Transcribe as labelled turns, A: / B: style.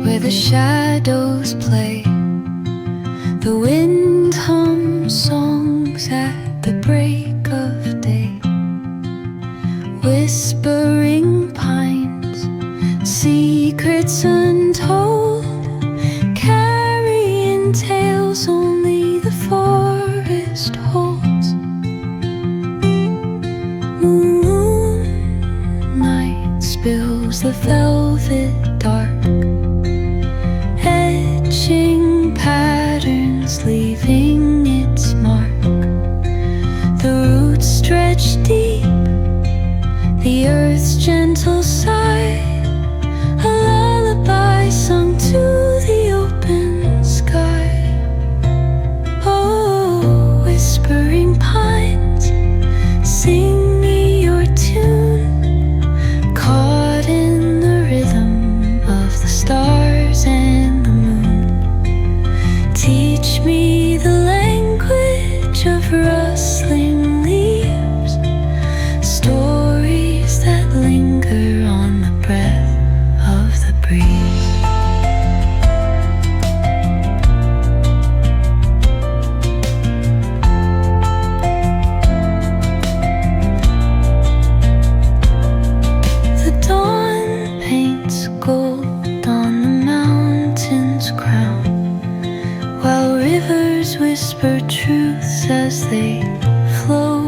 A: where the shadows play. The wind hums songs at the break of day. Whispering pines, secrets untold, carrying tales only the forest holds. Moonlight spills the velvet dark, etching patterns, leaving its mark. The roots stretch deep, the earth's gentle sigh, a lullaby sung to the open sky. Oh, whispering pines, sing me your tune, caught in the rhythm of the stars and the moon. Teach me the language of rustling leaves, stories that linger on the breath of the breeze. The dawn paints gold on the mountain's crown, while rivers whisper truths as they flow